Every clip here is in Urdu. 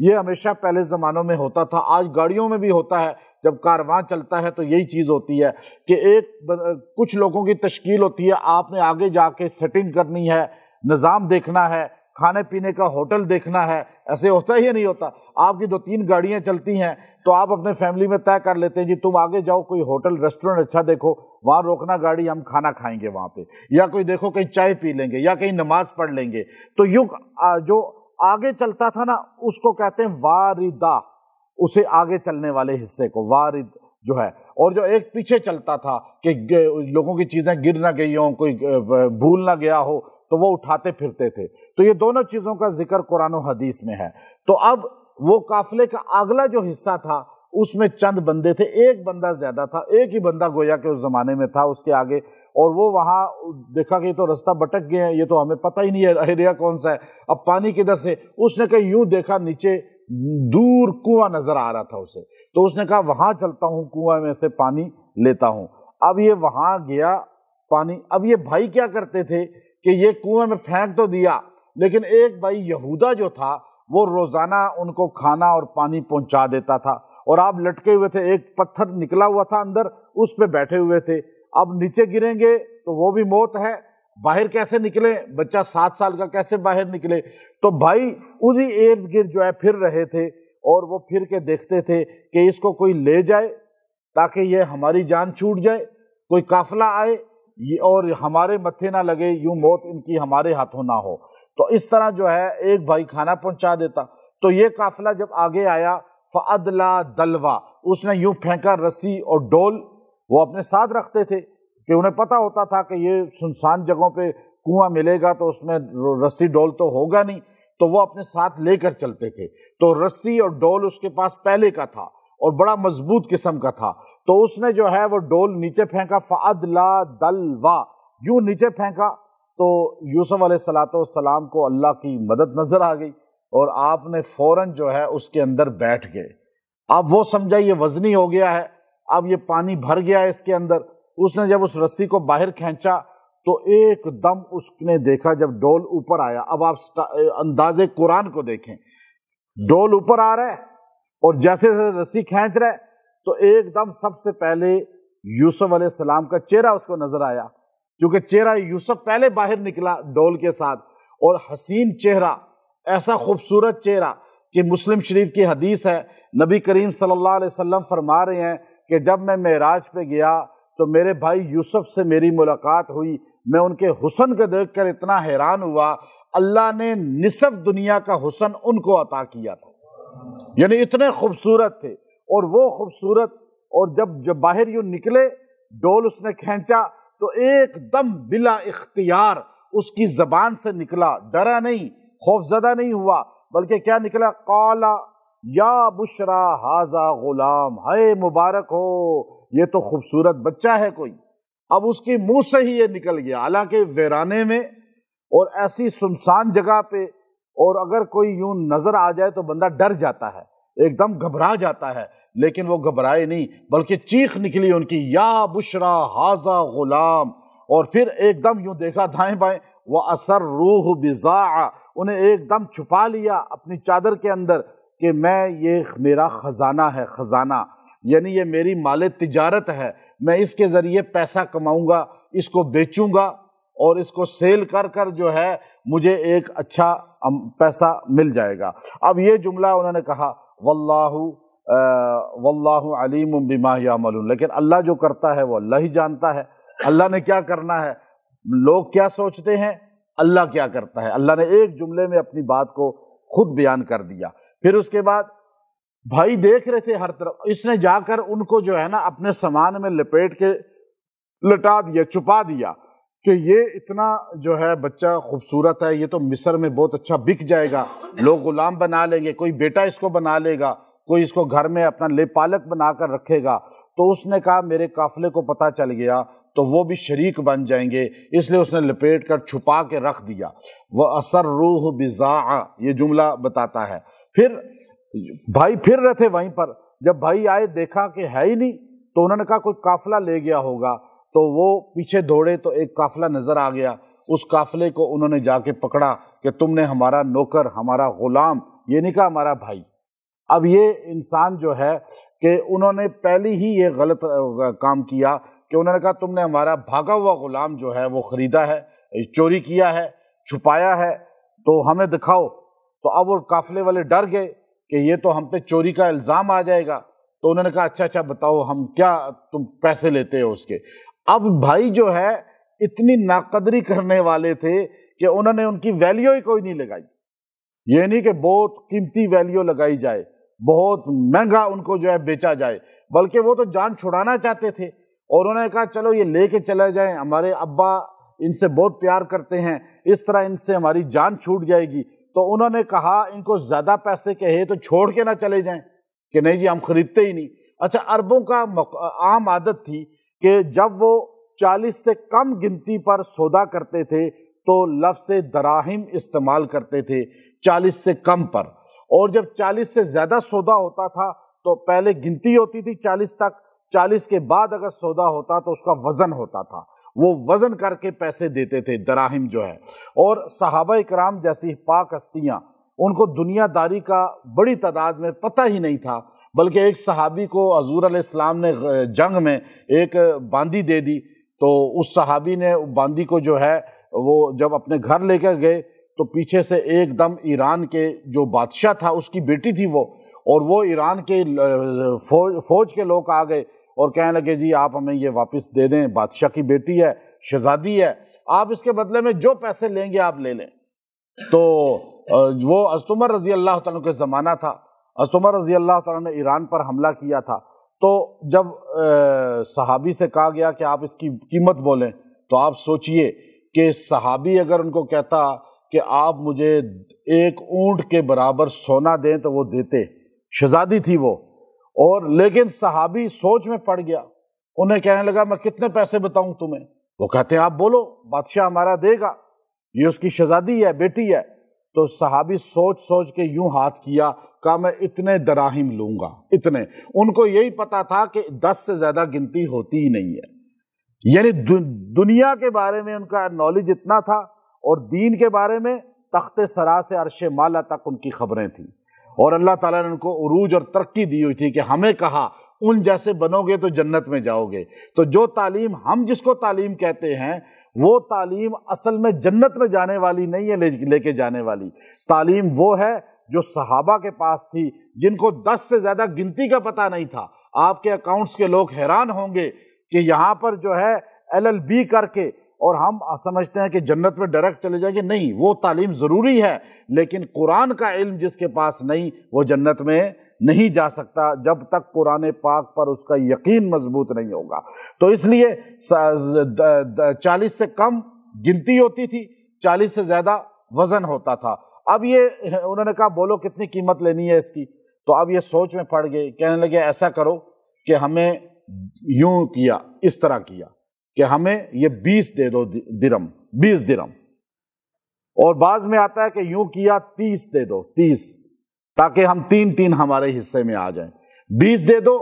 یہ ہمیشہ پہلے زمانوں میں ہوتا تھا، آج گاڑیوں میں بھی ہوتا ہے، جب کارواں چلتا ہے تو یہی چیز ہوتی ہے کہ کچھ لوگوں کی تشکیل ہوتی ہے، آپ نے آگے جا کے سیٹنگ کرنی ہے، نظام دیکھنا ہے، کھانے پینے کا ہوٹل دیکھنا ہے، ایسے ہوتا ہی نہیں ہوتا۔ آپ کی 2-3 گاڑیاں چلتی ہیں تو آپ اپنے فیملی میں طے کر لیتے ہیں جی تم آگے جاؤ، کوئی ہوٹل ریسٹورنٹ اچھا دیکھو، وہاں روکنا گاڑی، ہم کھانا کھائیں گے وہاں پہ، یا کوئی دیکھو کہیں چائے پی لیں گے، یا کہیں نماز پڑھ لیں گے۔ تو یوں جو آگے چلتا تھا نا اس کو کہتے ہیں واردہ، اسے آگے چلنے والے حصے کو وارد جو ہے، اور جو ایک پیچھے چلتا تھا کہ لوگوں کی چیزیں گر نہ گئی ہوں، کوئی بھول نہ گیا ہو تو وہ اٹھاتے پھرتے تھے۔ تو یہ دونوں چیزوں کا ذکر قرآن و حدیث میں ہے۔ تو اب وہ قافلے کا اگلا جو حصہ تھا اس میں چند بندے تھے، ایک بندہ زیادہ تھا، ایک ہی بندہ گویا کہ اس زمانے میں تھا اس کے آگے، اور وہ وہاں دیکھا کہ یہ تو رستہ بھٹک گئے ہیں، یہ تو ہمیں پتہ ہی نہیں ہے ایریا کون سا ہے، اب پانی کدھر سے۔ اس نے کہا یوں دیکھا نیچے دور کنواں نظر آ رہا تھا اسے، تو اس نے کہا وہاں چلتا ہوں، کنویں میں سے پانی لیتا ہوں۔ اب یہ وہاں گیا پانی، اب یہ بھائی کیا کرتے تھے کہ یہ کنویں میں پھینک تو دیا، لیکن ایک بھائی یہودا جو تھا وہ روزانہ ان کو کھانا اور پانی پہنچا دیتا تھا، اور آپ لٹکے ہوئے تھے، ایک پتھر نکلا ہوا تھا اندر، اس پہ بیٹھے ہوئے تھے۔ اب نیچے گریں گے تو وہ بھی موت ہے، باہر کیسے نکلے، بچہ 7 سال کا کیسے باہر نکلے؟ تو بھائی اسی ارد گرد جو ہے پھر رہے تھے، اور وہ پھر کے دیکھتے تھے کہ اس کو کوئی لے جائے تاکہ یہ ہماری جان چھوٹ جائے، کوئی قافلہ آئے اور ہمارے متھے نہ لگے، یوں موت ان کی ہمارے ہاتھوں نہ ہو۔ تو اس طرح جو ہے ایک بھائی کھانا پہنچا دیتا۔ تو یہ قافلہ جب آگے آیا فَأَدْلَا دَلْوَا، اس نے یوں پھینکا رسی اور ڈول، وہ اپنے ساتھ رکھتے تھے کہ انہیں پتہ ہوتا تھا کہ یہ سنسان جگہوں پہ کنواں ملے گا تو اس میں رسی ڈول تو ہوگا نہیں، تو وہ اپنے ساتھ لے کر چلتے تھے۔ تو رسی اور ڈول اس کے پاس پہلے کا تھا اور بڑا مضبوط قسم کا تھا، تو اس نے جو ہے وہ ڈول نیچے پھینکا، فَأَدْلَا دَلْوَا، یوں نیچے پھینکا، تو یوسف علیہ السلام کو اللہ کی مدد نظر آ گئی، اور آپ نے فوراً جو ہے اس کے اندر بیٹھ گئے۔ اب وہ سمجھا یہ وزنی ہو گیا ہے، اب یہ پانی بھر گیا ہے اس کے اندر۔ اس نے جب اس رسی کو باہر کھینچا تو ایک دم اس نے دیکھا جب ڈول اوپر آیا، اب آپ انداز قرآن کو دیکھیں، ڈول اوپر آ رہا ہے اور جیسے رسی کھینچ رہا ہے تو ایک دم سب سے پہلے یوسف علیہ السلام کا چہرہ اس کو نظر آیا، کیونکہ چہرہ یوسف پہلے باہر نکلا ڈول کے ساتھ، اور حسین چہرہ، ایسا خوبصورت چہرہ کہ مسلم شریف کی حدیث ہے، نبی کریم صلی اللہ علیہ وسلم فرما رہے ہیں کہ جب میں معراج پہ گیا تو میرے بھائی یوسف سے میری ملاقات ہوئی، میں ان کے حسن کو دیکھ کر اتنا حیران ہوا، اللہ نے نصف دنیا کا حسن ان کو عطا کیا تھا، یعنی اتنے خوبصورت تھے۔ اور وہ خوبصورت، اور جب باہر یوں نکلے، ڈول اس نے کھینچا تو ایک دم بلا اختیار اس کی زبان سے نکلا، ڈرا نہیں، خوف زدہ نہیں ہوا، بلکہ کیا نکلا؟ قال یا بشرا ھذا غلام، ہے مبارک ہو، یہ تو خوبصورت بچہ ہے کوئی۔ اب اس کے منہ سے ہی یہ نکل گیا، حالانکہ ویرانے میں اور ایسی سنسان جگہ پہ، اور اگر کوئی یوں نظر آ جائے تو بندہ ڈر جاتا ہے، ایک دم گھبرا جاتا ہے، لیکن وہ گھبرائے نہیں، بلکہ چیخ نکلی ان کی، یا بشرا ھذا غلام، اور پھر ایک دم یوں دیکھا دائیں بائیں، وَأَسَرُّوهُ بِضَاعَةً، انہیں ایک دم چھپا لیا اپنی چادر کے اندر کہ یہ میرا خزانہ ہے، خزانہ، یعنی یہ میری مال تجارت ہے، میں اس کے ذریعے پیسہ کماؤں گا، اس کو بیچوں گا اور اس کو سیل کر کر جو ہے مجھے ایک اچھا پیسہ مل جائے گا۔ اب یہ جملہ انہوں نے کہا واللہ علیم بما یعملون، لیکن اللہ جو کرتا ہے وہ اللہ ہی جانتا ہے، اللہ نے کیا کرنا ہے، لوگ کیا سوچتے ہیں، اللہ کیا کرتا ہے۔ اللہ نے ایک جملے میں اپنی بات کو خود بیان کر دیا۔ پھر اس کے بعد بھائی دیکھ رہے تھے ہر طرف، اس نے جا کر ان کو جو ہے نا اپنے سامان میں لپیٹ کے لٹا دیا، چھپا دیا کہ یہ اتنا جو ہے بچہ خوبصورت ہے، یہ تو مصر میں بہت اچھا بک جائے گا، لوگ غلام بنا لیں گے، کوئی بیٹا اس کو بنا لے گا، کوئی اس کو گھر میں اپنا لے پالک بنا کر رکھے گا۔ تو اس نے کہا میرے قافلے کو پتہ چل گیا تو وہ بھی شریک بن جائیں گے، اس لیے اس نے لپیٹ کر چھپا کے رکھ دیا۔ وَأَسَرُّوهُ بِضَاعَةً، یہ جملہ بتاتا ہے۔ پھر بھائی پھر رہے تھے وہیں پر، جب بھائی آئے دیکھا کہ ہے ہی نہیں تو انہوں نے کہا کوئی قافلہ لے گیا ہوگا، تو وہ پیچھے دوڑے تو ایک قافلہ نظر آ گیا، اس قافلے کو انہوں نے جا کے پکڑا کہ تم نے ہمارا نوکر، ہمارا غلام، یہ نہیں کہا ہمارا بھائی، اب یہ انسان جو ہے کہ انہوں نے پہلی ہی یہ غلط کام کیا کہ انہوں نے کہا تم نے ہمارا بھاگا ہوا غلام جو ہے وہ خریدا ہے، چوری کیا ہے، چھپایا ہے، تو ہمیں دکھاؤ۔ تو اب وہ قافلے والے ڈر گئے کہ یہ تو ہم پہ چوری کا الزام آ جائے گا، تو انہوں نے کہا اچھا بتاؤ ہم کیا تم پیسے لیتے ہو اس کے۔ اب بھائی جو ہے اتنی ناقدری کرنے والے تھے کہ انہوں نے ان کی ویلیو ہی کوئی نہیں لگائی، یہ نہیں کہ بہت قیمتی ویلیو لگائی جائے، بہت مہنگا ان کو جو ہے بیچا جائے، بلکہ وہ تو جان چھڑانا چاہتے تھے، اور انہوں نے کہا چلو یہ لے کے چلے جائیں، ہمارے ابا ان سے بہت پیار کرتے ہیں، اس طرح ان سے ہماری جان چھوٹ جائے گی۔ تو انہوں نے کہا ان کو زیادہ پیسے کہے تو چھوڑ کے نہ چلے جائیں کہ نہیں جی ہم خریدتے ہی نہیں۔ اچھا، عربوں کا عام عادت تھی کہ جب وہ 40 سے کم گنتی پر سودا کرتے تھے تو لفظ دراہم استعمال کرتے تھے 40 سے کم پر، اور جب 40 سے زیادہ سودا ہوتا تھا تو پہلے گنتی ہوتی تھی 40 تک، 40 کے بعد اگر سودا ہوتا تو اس کا وزن ہوتا تھا، وہ وزن کر کے پیسے دیتے تھے، دراہم جو ہے۔ اور صحابہ اکرام جیسی پاک ہستیاں، ان کو دنیا داری کا بڑی تعداد میں پتہ ہی نہیں تھا، بلکہ ایک صحابی کو حضور علیہ السلام نے جنگ میں ایک باندی دے دی، تو اس صحابی نے باندی کو جو ہے وہ جب اپنے گھر لے کر گئے تو پیچھے سے ایک دم ایران کے جو بادشاہ تھا اس کی بیٹی تھی وہ، اور وہ ایران کے فوج کے لوگ آ گئے اور کہنے لگے جی آپ ہمیں یہ واپس دے دیں، بادشاہ کی بیٹی ہے، شہزادی ہے، آپ اس کے بدلے میں جو پیسے لیں گے آپ لے لیں۔ تو وہ حضرت عمر رضی اللہ تعالیٰ کے زمانہ تھا، حضرت عمر رضی اللہ تعالیٰ نے ایران پر حملہ کیا تھا، تو جب صحابی سے کہا گیا کہ آپ اس کی قیمت بولیں، تو آپ سوچئے کہ صحابی اگر ان کو کہتا کہ آپ مجھے ایک اونٹ کے برابر سونا دیں تو وہ دیتے، شہزادی تھی وہ، اور لیکن صحابی سوچ میں پڑ گیا، انہیں کہنے لگا میں کتنے پیسے بتاؤں تمہیں؟ وہ کہتے ہیں آپ بولو، بادشاہ ہمارا دے گا، یہ اس کی شہزادی ہے، بیٹی ہے۔ تو صحابی سوچ سوچ کے یوں ہاتھ کیا، کہا میں اتنے دراہم لوں گا، اتنے۔ ان کو یہی پتا تھا کہ 10 سے زیادہ گنتی ہوتی ہی نہیں ہے، یعنی دنیا کے بارے میں ان کا نالج اتنا تھا، اور دین کے بارے میں تخت سرا سے عرش مالا تک ان کی خبریں تھیں، اور اللہ تعالیٰ نے ان کو عروج اور ترقی دی ہوئی تھی کہ ہمیں کہا ان جیسے بنو گے تو جنت میں جاؤ گے۔ تو جو تعلیم ہم جس کو تعلیم کہتے ہیں، وہ تعلیم اصل میں جنت میں جانے والی نہیں ہے، لے کے جانے والی تعلیم وہ ہے جو صحابہ کے پاس تھی، جن کو 10 سے زیادہ گنتی کا پتہ نہیں تھا۔ آپ کے اکاؤنٹس کے لوگ حیران ہوں گے کہ یہاں پر جو ہے LLB کر کے، اور ہم سمجھتے ہیں کہ جنت میں ڈائریکٹ چلے جائیں گے، نہیں، وہ تعلیم ضروری ہے، لیکن قرآن کا علم جس کے پاس نہیں وہ جنت میں نہیں جا سکتا جب تک قرآن پاک پر اس کا یقین مضبوط نہیں ہوگا۔ تو اس لیے 40 سے کم گنتی ہوتی تھی، 40 سے زیادہ وزن ہوتا تھا۔ اب یہ انہوں نے کہا بولو کتنی قیمت لینی ہے اس کی، تو اب یہ سوچ میں پڑ گئے، کہنے لگے ایسا کرو کہ ہمیں یوں کیا، اس طرح کیا کہ ہمیں یہ 20 دے دو درم، 20 درم، اور بعض میں آتا ہے کہ یوں کیا 30 دے دو، 30، تاکہ ہم 3 ہمارے حصے میں آ جائیں، 20 دے دو،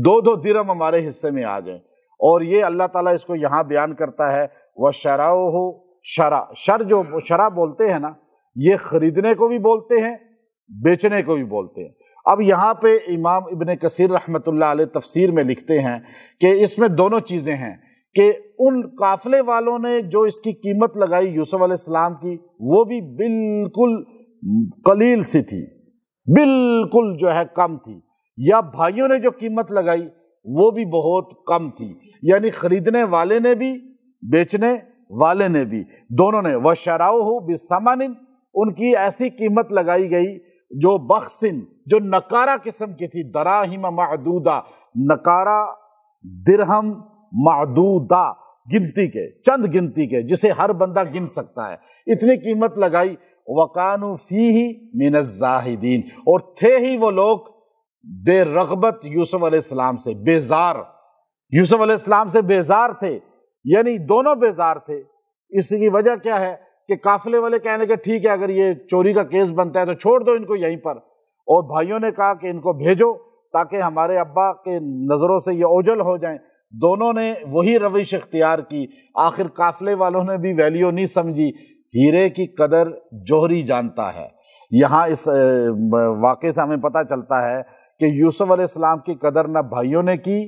2 درم ہمارے حصے میں آ جائیں۔ اور یہ اللہ تعالیٰ اس کو یہاں بیان کرتا ہے وَشَرَوْهُ شرع، شر جو شرع بولتے ہیں نا، یہ خریدنے کو بھی بولتے ہیں، بیچنے کو بھی بولتے ہیں۔ اب یہاں پہ امام ابن کثیر رحمۃ اللہ علیہ تفسیر میں لکھتے ہیں کہ اس میں دونوں چیزیں ہیں، کہ ان قافلے والوں نے جو اس کی قیمت لگائی یوسف علیہ السلام کی، وہ بھی بالکل قلیل سی تھی، بالکل جو ہے کم تھی، یا بھائیوں نے جو قیمت لگائی وہ بھی بہت کم تھی، یعنی خریدنے والے نے بھی بیچنے والے نے بھی، دونوں نے وَشَرَوْهُ بِثَمَنٍ، ان کی ایسی قیمت لگائی گئی جو بخسن، جو نکارہ قسم کی تھی، دراہم معدودہ، نکارہ درہم معدودہ، گنتی کے، چند گنتی کے، جسے ہر بندہ گن سکتا ہے، اتنی قیمت لگائی۔ وَقَانُوا فِيهِ مِنَ الزَّاهِدِينَ، اور تھے ہی وہ لوگ بے رغبت یوسف علیہ السلام سے، بیزار، یوسف علیہ السلام سے بیزار تھے، یعنی دونوں بیزار تھے۔ اس کی وجہ کیا ہے کہ قافلے والے کہنے کہ ٹھیک ہے اگر یہ چوری کا کیس بنتا ہے تو چھوڑ دو ان کو یہیں پر، اور بھائیوں نے کہا کہ ان کو بھیجو تاکہ ہمارے ابا کے نظروں سے یہ اوجھل ہو جائیں۔ دونوں نے وہی روش اختیار کی، آخر قافلے والوں نے بھی ویلیو نہیں سمجھی، ہیرے کی قدر جوہری جانتا ہے، یہاں اس واقعے سے ہمیں پتہ چلتا ہے کہ یوسف علیہ السلام کی قدر نہ بھائیوں نے کی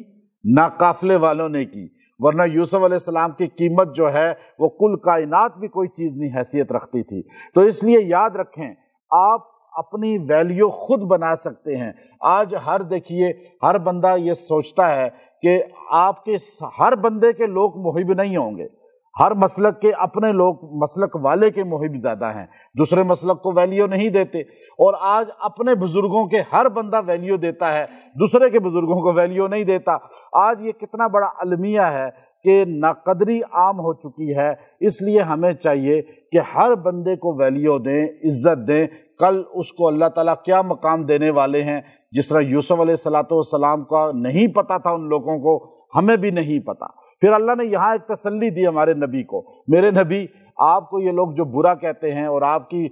نہ قافلے والوں نے کی، ورنہ یوسف علیہ السلام کی قیمت جو ہے وہ کل کائنات بھی کوئی چیز نہیں حیثیت رکھتی تھی۔ تو اس لیے یاد رکھیں، آپ اپنی ویلیو خود بنا سکتے ہیں۔ آج دیکھیے ہر بندہ یہ سوچتا ہے کہ آپ کے ہر بندے کے لوگ محب نہیں ہوں گے، ہر مسلک کے اپنے لوگ مسلک والے کے محب زیادہ ہیں، دوسرے مسلک کو ویلیو نہیں دیتے، اور آج اپنے بزرگوں کے ہر بندہ ویلیو دیتا ہے، دوسرے کے بزرگوں کو ویلیو نہیں دیتا۔ آج یہ کتنا بڑا المیہ ہے کہ ناقدری عام ہو چکی ہے۔ اس لیے ہمیں چاہیے کہ ہر بندے کو ویلیو دیں، عزت دیں، کل اس کو اللہ تعالیٰ کیا مقام دینے والے ہیں۔ جس طرح یوسف علیہ السلام کا نہیں پتہ تھا ان لوگوں کو، ہمیں بھی نہیں پتہ۔ پھر اللہ نے یہاں ایک تسلی دی ہمارے نبی کو، میرے نبی آپ کو یہ لوگ جو برا کہتے ہیں اور آپ کی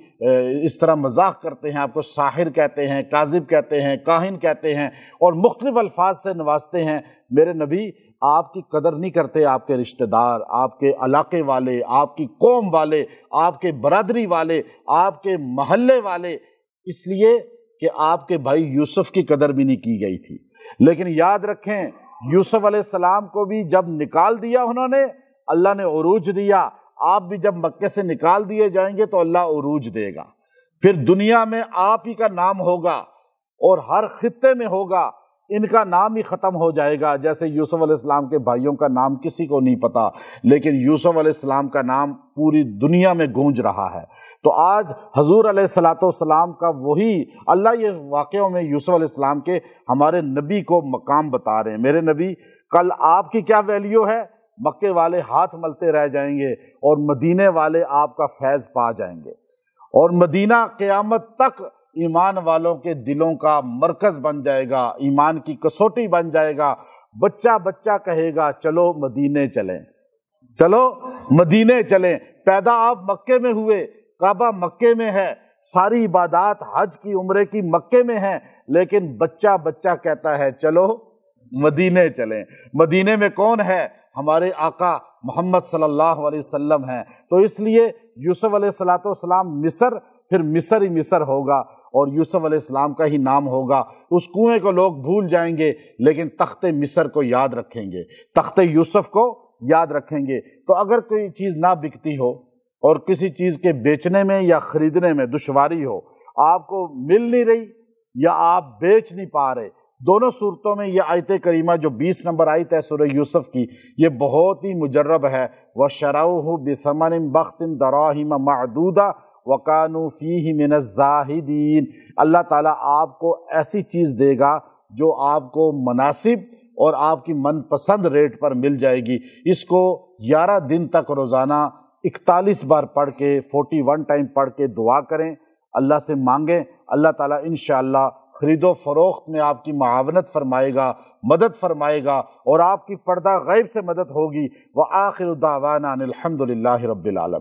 اس طرح مذاق کرتے ہیں، آپ کو ساحر کہتے ہیں، کاذب کہتے ہیں، کاہن کہتے ہیں اور مختلف الفاظ سے نوازتے ہیں، میرے نبی آپ کی قدر نہیں کرتے آپ کے رشتہ دار، آپ کے علاقے والے، آپ کی قوم والے، آپ کے برادری والے، آپ کے محلے والے، اس لیے کہ آپ کے بھائی یوسف کی قدر بھی نہیں کی گئی تھی۔ لیکن یاد رکھیں، یوسف علیہ السلام کو بھی جب نکال دیا انہوں نے، اللہ نے عروج دیا۔ آپ بھی جب مکے سے نکال دیے جائیں گے تو اللہ عروج دے گا، پھر دنیا میں آپ ہی کا نام ہوگا اور ہر خطے میں ہوگا، ان کا نام ہی ختم ہو جائے گا۔ جیسے یوسف علیہ السلام کے بھائیوں کا نام کسی کو نہیں پتا، لیکن یوسف علیہ السلام کا نام پوری دنیا میں گونج رہا ہے۔ تو آج حضور علیہ السلام کا وہی اللہ یہ واقعوں میں یوسف علیہ السلام کے ہمارے نبی کو مقام بتا رہے ہیں۔ میرے نبی، کل آپ کی کیا ویلیو ہے؟ مکے والے ہاتھ ملتے رہ جائیں گے اور مدینے والے آپ کا فیض پا جائیں گے، اور مدینہ قیامت تک ایمان والوں کے دلوں کا مرکز بن جائے گا، ایمان کی کسوٹی بن جائے گا۔ بچہ بچہ کہے گا چلو مدینے چلیں، چلو مدینے چلیں۔ پیدا آپ مکے میں ہوئے، کعبہ مکے میں ہے، ساری عبادات حج کی عمرے کی مکے میں ہیں، لیکن بچہ بچہ کہتا ہے چلو مدینے چلیں۔ مدینے میں کون ہے؟ ہمارے آقا محمد صلی اللہ علیہ وسلم ہیں۔ تو اس لیے یوسف علیہ السلام مصر، پھر مصر ہی مصر ہوگا اور یوسف علیہ السلام کا ہی نام ہوگا۔ اس کنویں کو لوگ بھول جائیں گے لیکن تخت مصر کو یاد رکھیں گے، تخت یوسف کو یاد رکھیں گے۔ تو اگر کوئی چیز نہ بکتی ہو اور کسی چیز کے بیچنے میں یا خریدنے میں دشواری ہو، آپ کو مل نہیں رہی یا آپ بیچ نہیں پا رہے، دونوں صورتوں میں یہ آیت کریمہ جو 20 نمبر آیت ہے سورہ یوسف کی، یہ بہت ہی مجرب ہے۔ وَشَرَوْهُ بِثَمَنٍ بَخْسٍ دَرَاهِمَ مَعْدُودَةٍ وَكَانُوا فِيهِ مِنَ الزَّاهِدِينَ۔ اللہ تعالیٰ آپ کو ایسی چیز دے گا جو آپ کو مناسب اور آپ کی من پسند ریٹ پر مل جائے گی۔ اس کو 11 دن تک روزانہ 41 بار پڑھ کے 41 ٹائم پڑھ کے دعا کریں، اللہ سے مانگیں، اللہ تعالیٰ انشاءاللہ خرید و فروخت میں آپ کی معاونت فرمائے گا، مدد فرمائے گا، اور آپ کی پردہ غیب سے مدد ہوگی۔ وآخر دعوانا ان الحمد للہ رب العالمین۔